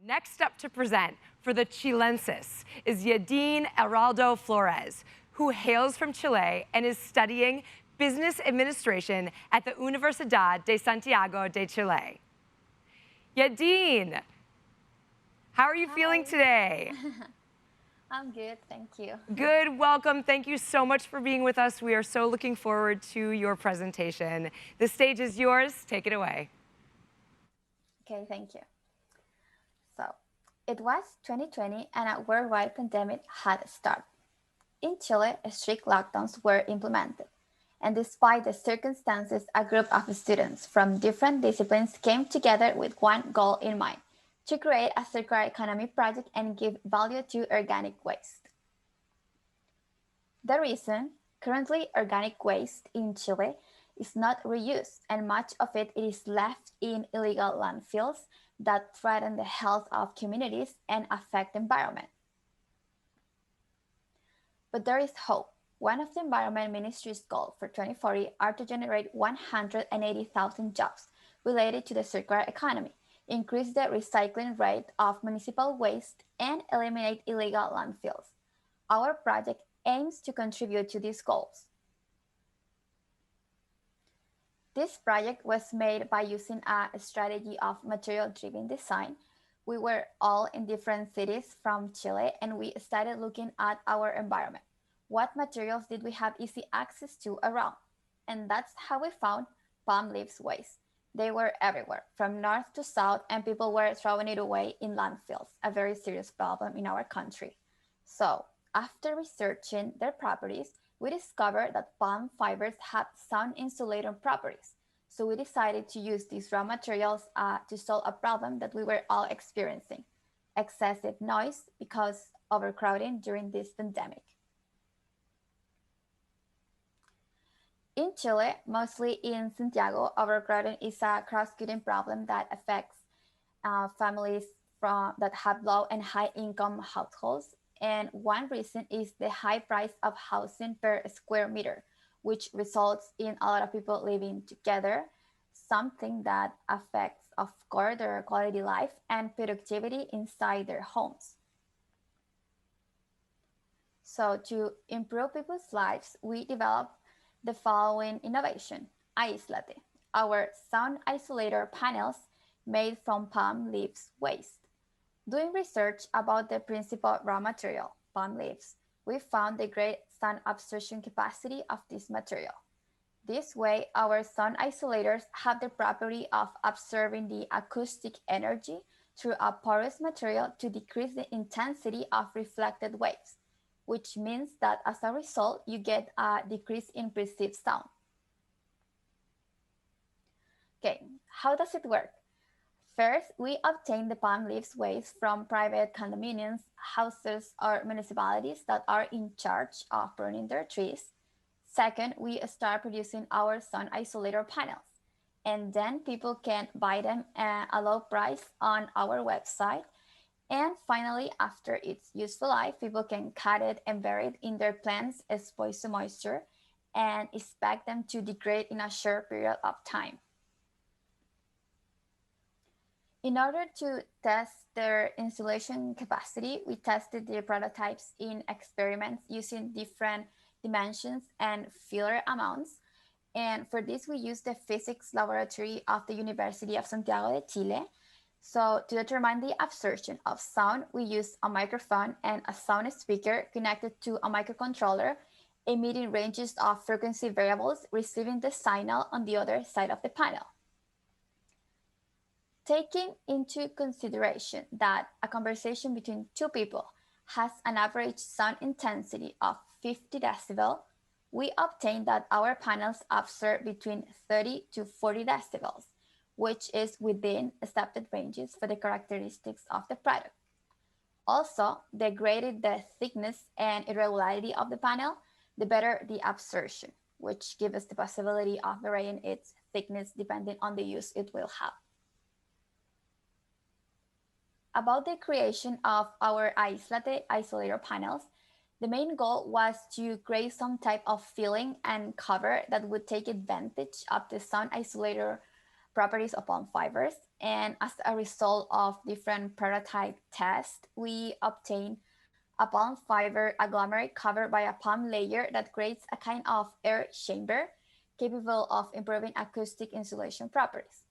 Next up to present for the Chilensis is Yadine Heraldo Flores, who hails from Chile and is studying business administration at the Universidad de Santiago de Chile. Yadine, how are you feeling today? I'm good, thank you. Good, welcome. Thank you so much for being with us. We are so looking forward to your presentation. The stage is yours. Take it away. Okay, thank you. So, it was 2020 and a worldwide pandemic had started. In Chile, strict lockdowns were implemented. And despite the circumstances, a group of students from different disciplines came together with one goal in mind: to create a circular economy project and give value to organic waste. The reason, currently organic waste in Chile is not reused, and much of it is left in illegal landfills that threaten the health of communities and affect the environment. But there is hope. One of the Environment Ministry's goals for 2040 are to generate 180,000 jobs related to the circular economy, increase the recycling rate of municipal waste, and eliminate illegal landfills. Our project aims to contribute to these goals. This project was made by using a strategy of material-driven design. We were all in different cities from Chile, and we started looking at our environment. What materials did we have easy access to around? And that's how we found palm leaves waste. They were everywhere, from north to south, and people were throwing it away in landfills, a very serious problem in our country. So, after researching their properties, we discovered that palm fibers have sound insulating properties. So we decided to use these raw materials to solve a problem that we were all experiencing: excessive noise because overcrowding during this pandemic. In Chile, mostly in Santiago, overcrowding is a cross-cutting problem that affects families that have low and high income households. And one reason is the high price of housing per square meter, which results in a lot of people living together, something that affects, of course, their quality of life and productivity inside their homes. So to improve people's lives, we developed the following innovation: Aislate, our sound isolator panels made from palm leaves waste. Doing research about the principal raw material, palm leaves, we found the great sound absorption capacity of this material. This way, our sound isolators have the property of absorbing the acoustic energy through a porous material to decrease the intensity of reflected waves, which means that as a result, you get a decrease in perceived sound. Okay, how does it work? First, we obtain the palm leaves waste from private condominiums, houses, or municipalities that are in charge of burning their trees. Second, we start producing our sun isolator panels, and then people can buy them at a low price on our website. And finally, after its useful life, people can cut it and bury it in their plants, exposed to moisture, and expect them to degrade in a short period of time. In order to test their insulation capacity, we tested the prototypes in experiments using different dimensions and filler amounts. And for this, we used the physics laboratory of the University of Santiago de Chile. So to determine the absorption of sound, we used a microphone and a sound speaker connected to a microcontroller, emitting ranges of frequency variables, receiving the signal on the other side of the panel. Taking into consideration that a conversation between two people has an average sound intensity of 50 decibels, we obtained that our panels absorb between 30 to 40 decibels, which is within accepted ranges for the characteristics of the product. Also, the greater the thickness and irregularity of the panel, the better the absorption, which gives us the possibility of varying its thickness depending on the use it will have. About the creation of our isolator panels, the main goal was to create some type of filling and cover that would take advantage of the sound isolator properties of palm fibers. And as a result of different prototype tests, we obtain a palm fiber agglomerate covered by a palm layer that creates a kind of air chamber capable of improving acoustic insulation properties.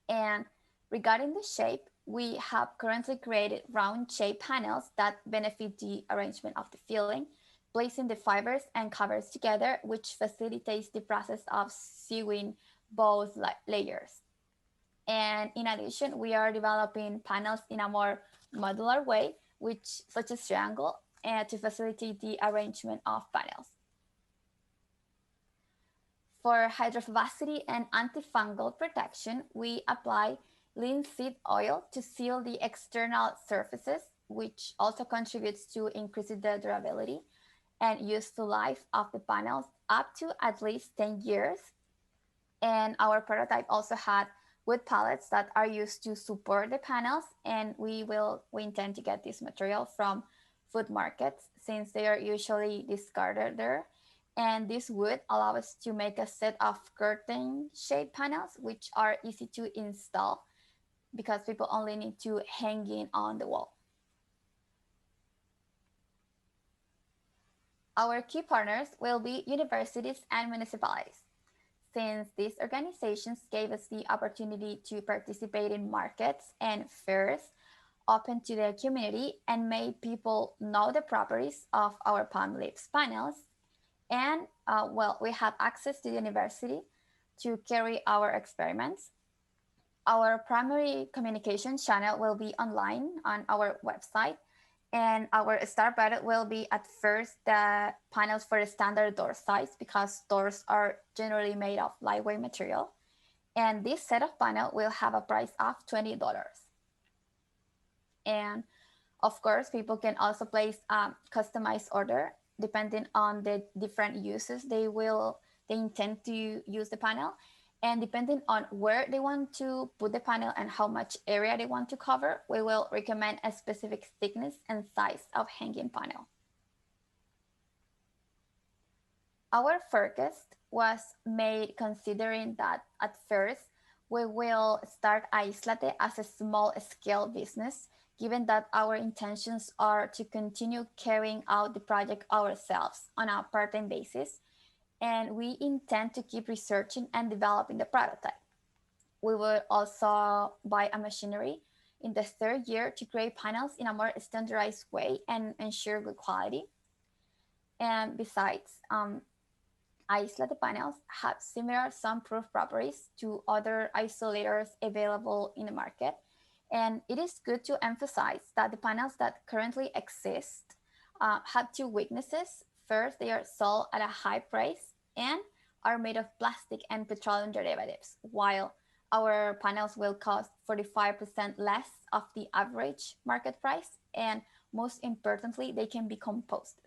And regarding the shape, we have currently created round shaped panels that benefit the arrangement of the filling, placing the fibers and covers together, which facilitates the process of sewing both layers. And in addition, we are developing panels in a more modular way, which such as triangle, and to facilitate the arrangement of panels. For hydrophobicity and antifungal protection, we apply linseed oil to seal the external surfaces, which also contributes to increasing the durability and useful life of the panels up to at least 10 years. And our prototype also had wood pallets that are used to support the panels, and we intend to get this material from food markets since they are usually discarded there. And this wood allows us to make a set of curtain shaped panels, which are easy to install because people only need to hang it on the wall. Our key partners will be universities and municipalities, since these organizations gave us the opportunity to participate in markets and fairs open to the community and made people know the properties of our palm leaves panels. And we have access to the university to carry our experiments. Our primary communication channel will be online on our website, and our start budget will be at first the panels for the standard door size because doors are generally made of lightweight material. And this set of panel will have a price of $20. And of course, people can also place a customized order depending on the different uses they intend to use the panel. And depending on where they want to put the panel and how much area they want to cover, we will recommend a specific thickness and size of hanging panel. Our forecast was made considering that at first, we will start Aislate as a small scale business, given that our intentions are to continue carrying out the project ourselves on a part-time basis, and we intend to keep researching and developing the prototype. We will also buy a machinery in the third year to create panels in a more standardized way and ensure good quality. And besides, Isolate panels have similar soundproof properties to other isolators available in the market. And it is good to emphasize that the panels that currently exist have two weaknesses. First, they are sold at a high price and are made of plastic and petroleum derivatives, while our panels will cost 45% less of the average market price. And most importantly, they can be composted.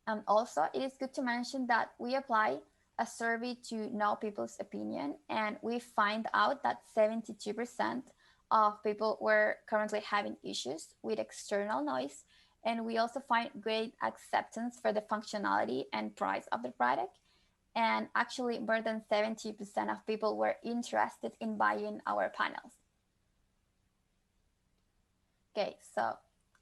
And also, it is good to mention that we apply a survey to know people's opinion, and we find out that 72% of people were currently having issues with external noise. And we also find great acceptance for the functionality and price of the product. And actually, more than 70% of people were interested in buying our panels. Okay, so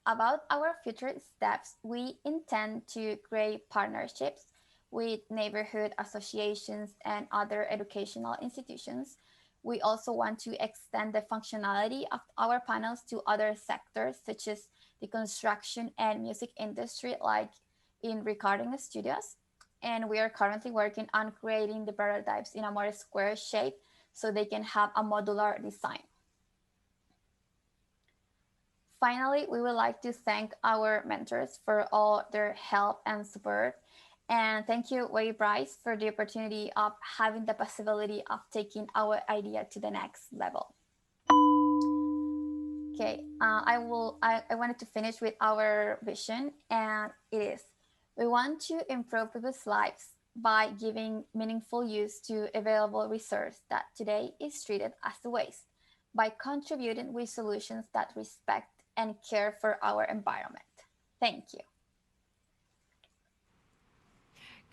about our future steps, we intend to create partnerships with neighborhood associations and other educational institutions. We also want to extend the functionality of our panels to other sectors, such as the construction and music industry, like in recording studios. And we are currently working on creating the prototypes in a more square shape so they can have a modular design. Finally, we would like to thank our mentors for all their help and support. And thank you, Wege Bryce, for the opportunity of having the possibility of taking our idea to the next level. Okay, I wanted to finish with our vision, and it is, we want to improve people's lives by giving meaningful use to available resource that today is treated as a waste, by contributing with solutions that respect and care for our environment. Thank you.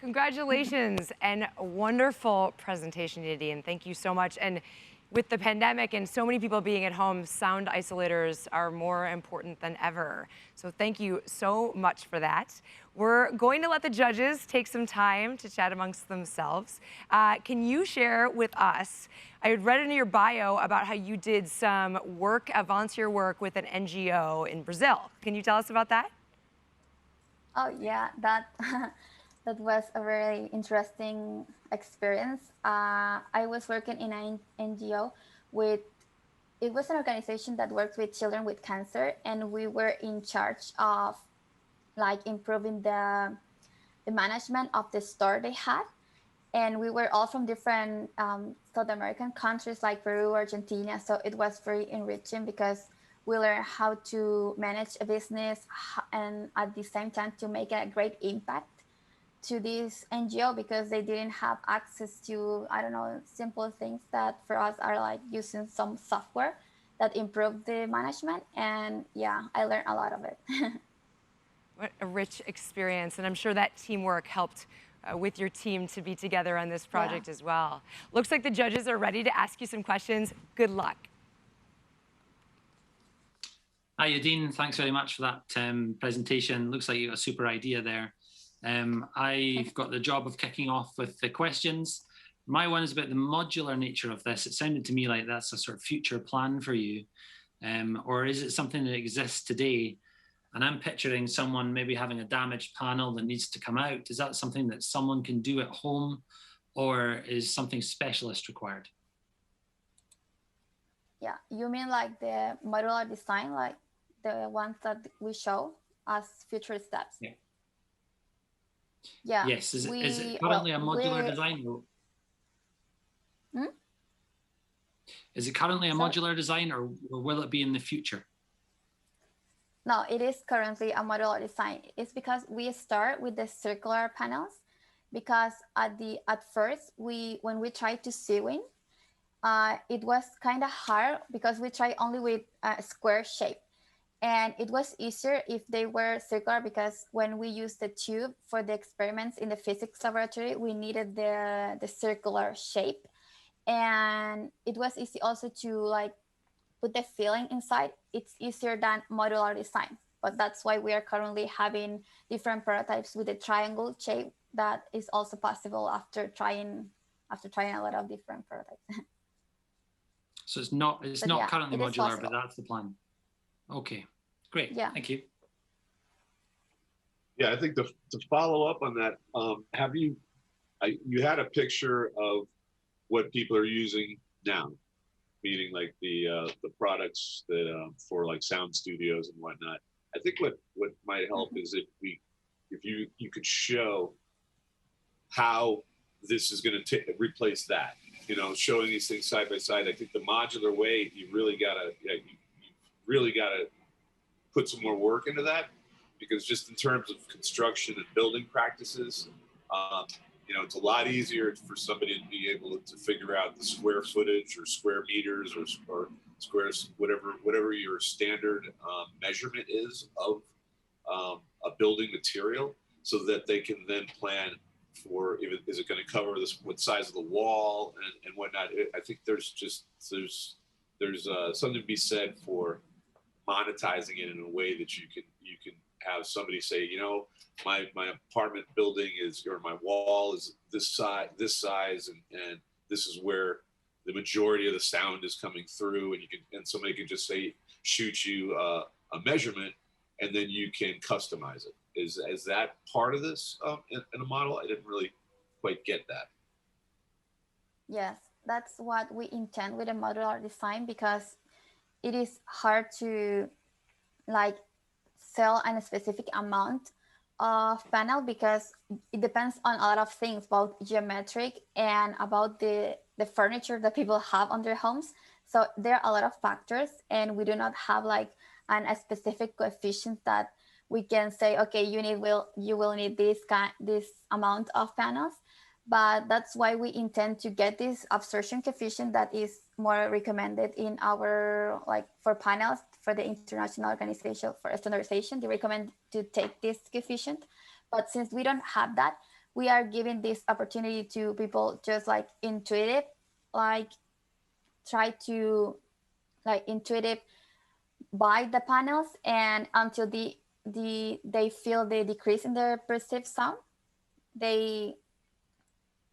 Congratulations and a wonderful presentation, Nadine. Thank you so much. And with the pandemic and so many people being at home, sound isolators are more important than ever. So thank you so much for that. We're going to let the judges take some time to chat amongst themselves. Can you share with us, I had read in your bio about how you did some work, volunteer work with an NGO in Brazil. Can you tell us about that? Oh yeah, that that was a very interesting experience. I was working in an NGO with, it was an organization that works with children with cancer, and we were in charge of like improving the management of the store they had. And we were all from different South American countries like Peru, Argentina. So it was very enriching because we learned how to manage a business and at the same time to make a great impact to this NGO, because they didn't have access to, I don't know, simple things that for us are like using some software that improve the management. And yeah, I learned a lot of it. What a rich experience. And I'm sure that teamwork helped with your team to be together on this project as well. Looks like the judges are ready to ask you some questions. Good luck. Hi, Nadine. Thanks very much for that presentation. Looks like you got a super idea there. I've got the job of kicking off with the questions. My one is about the modular nature of this. It sounded to me like that's a sort of future plan for you. Or is it something that exists today? And I'm picturing someone maybe having a damaged panel that needs to come out. Is that something that someone can do at home, or is something specialist required? Yeah, you mean like the modular design, like the ones that we show as future steps? Yeah. Yeah. Yes. Is it currently a modular design? Is it currently a modular design, or will it be in the future? No, it is currently a modular design. It's because we start with the circular panels, because at first when we tried to sewing, it was kind of hard because we tried only with a square shape. And it was easier if they were circular, because when we used the tube for the experiments in the physics laboratory, we needed the circular shape. And it was easy also to like put the filling inside. It's easier than modular design. But that's why we are currently having different prototypes with a triangle shape that is also possible after trying a lot of different prototypes. So it's not currently modular, but that's the plan. Okay, great. Yeah. Thank you. Yeah, I think to follow up on that, you had a picture of what people are using now, meaning like the products that for like sound studios and whatnot. I think what might help is if you could show how this is going to replace that. You know, showing these things side by side. I think the modular way, you really gotta put some more work into that, because just in terms of construction and building practices, you know, it's a lot easier for somebody to be able to figure out the square footage or square meters or squares, whatever your standard measurement is of a building material, so that they can then plan for, is it going to cover this, what size of the wall and whatnot. I think there's something to be said for monetizing it in a way that you can have somebody say, you know, my apartment building is, or my wall is this size, and this is where the majority of the sound is coming through, and somebody can just say, shoot you a measurement, and then you can customize it. Is that part of this in a model? I didn't really quite get that. Yes, that's what we intend with a modular design, because it is hard to like sell a specific amount of panel, because it depends on a lot of things, both geometric and about the furniture that people have on their homes. So there are a lot of factors, and we do not have like a specific coefficient that we can say, okay, you will need this amount of panels. But that's why we intend to get this absorption coefficient that is more recommended in our, like for panels, for the International Organization for Standardization, they recommend to take this coefficient. But since we don't have that, we are giving this opportunity to people just like intuitive, like try to like intuitive buy the panels, and until they feel the decrease in their perceived sound, they,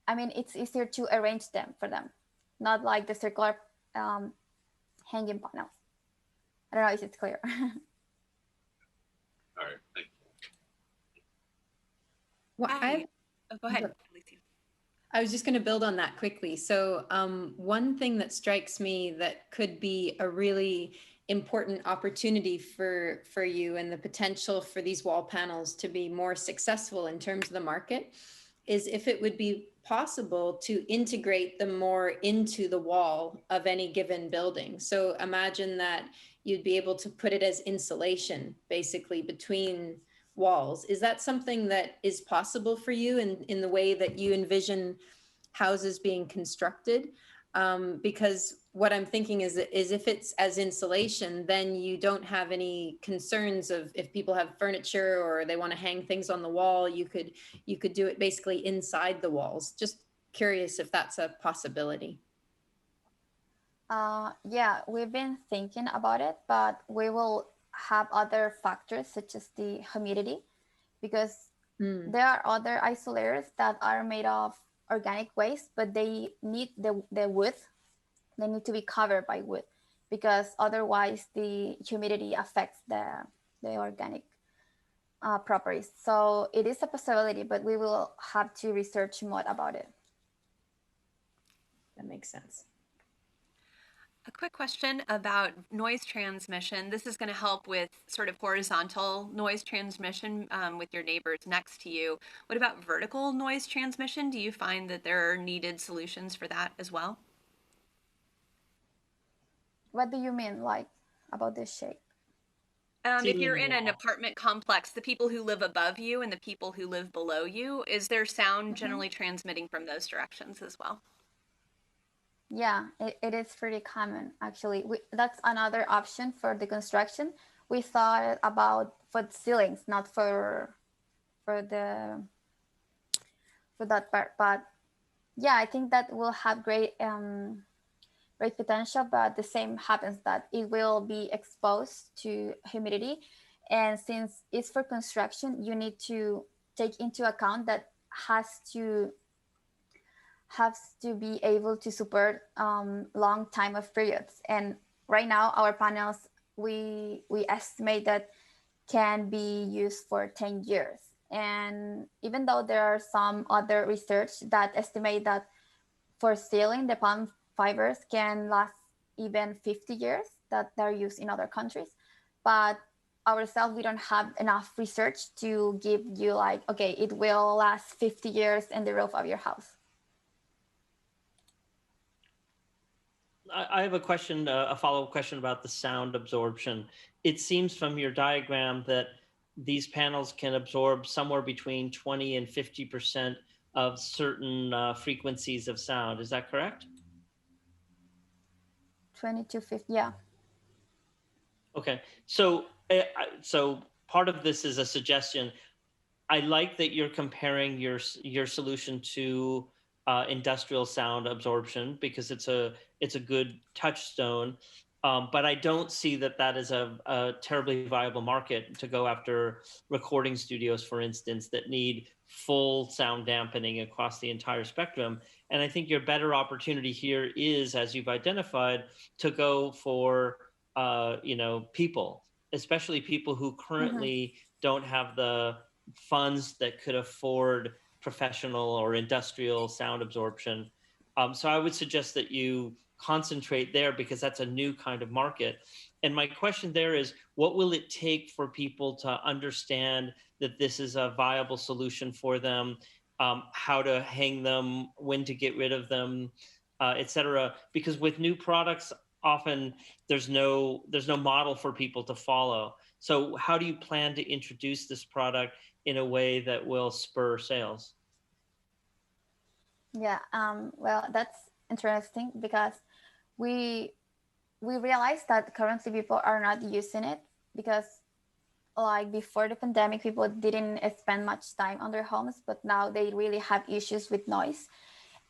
I mean, it's easier to arrange them for them, not like the circular hanging panels. I don't know if it's clear. All right, thank you. Well, Hi. Oh, go ahead, Alicia. I was just going to build on that quickly. So one thing that strikes me that could be a really important opportunity for you and the potential for these wall panels to be more successful in terms of the market is if it would be possible to integrate them more into the wall of any given building. So imagine that you'd be able to put it as insulation basically between walls. Is that something that is possible for you in the way that you envision houses being constructed? Because what I'm thinking is if it's as insulation, then you don't have any concerns of if people have furniture or they want to hang things on the wall, you could do it basically inside the walls. Just curious if that's a possibility. Yeah, we've been thinking about it, but we will have other factors such as the humidity, because there are other isolators that are made of organic waste, but they need the wood. They need to be covered by wood, because otherwise the humidity affects the organic properties. So it is a possibility, but we will have to research more about it. That makes sense. A quick question about noise transmission. This is going to help with sort of horizontal noise transmission with your neighbors next to you. What about vertical noise transmission? Do you find that there are needed solutions for that as well? What do you mean, like, about this shape? If you're in an apartment complex, the people who live above you and the people who live below you, is there sound generally transmitting from those directions as well? Yeah, it is pretty common, actually. That's another option for the construction. We thought about for the ceilings, not for that part. But yeah, I think that will have great potential. But the same happens, that it will be exposed to humidity, and since it's for construction, you need to take into account that has to be able to support long time of periods. And right now our panels, we estimate that can be used for 10 years. And even though there are some other research that estimate that for ceiling, the palm fibers can last even 50 years, that they're used in other countries. But ourselves, we don't have enough research to give you like, okay, it will last 50 years in the roof of your house. I have a question, a follow-up question about the sound absorption. It seems from your diagram that these panels can absorb somewhere between 20 and 50% of certain frequencies of sound. Is that correct? 20 to 50, yeah. Okay, so part of this is a suggestion. I like that you're comparing your solution to industrial sound absorption, because it's a good touchstone, but I don't see that is a terribly viable market to go after recording studios, for instance, that need full sound dampening across the entire spectrum. And I think your better opportunity here is, as you've identified, to go for people, especially people who currently don't have the funds that could afford professional or industrial sound absorption. So I would suggest that you concentrate there, because that's a new kind of market. And my question there is, what will it take for people to understand that this is a viable solution for them, how to hang them, when to get rid of them, et cetera? Because with new products, often there's no model for people to follow. So how do you plan to introduce this product in a way that will spur sales? Yeah, well, that's interesting, because we realize that currently people are not using it, because like before the pandemic, people didn't spend much time on their homes, but now they really have issues with noise.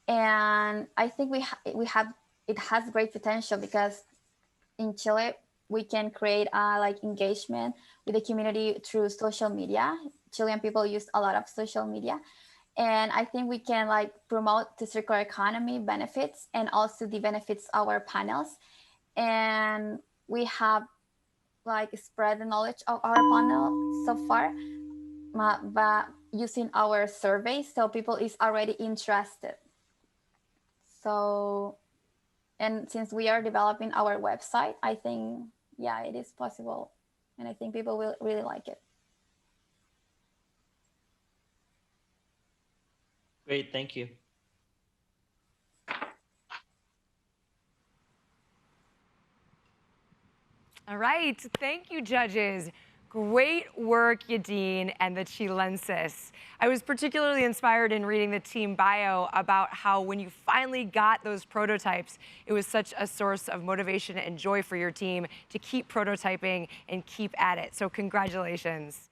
And I think it has great potential because in Chile, we can create like engagement with the community through social media. Chilean people use a lot of social media. And I think we can like promote the circular economy benefits and also the benefits of our panels. And we have like spread the knowledge of our panel so far, but using our surveys, so people is already interested. So, and since we are developing our website, I think, yeah, it is possible. And I think people will really like it. Great, thank you. All right, thank you, judges. Great work, Yadin and the Chilensis. I was particularly inspired in reading the team bio about how when you finally got those prototypes, it was such a source of motivation and joy for your team to keep prototyping and keep at it. So congratulations.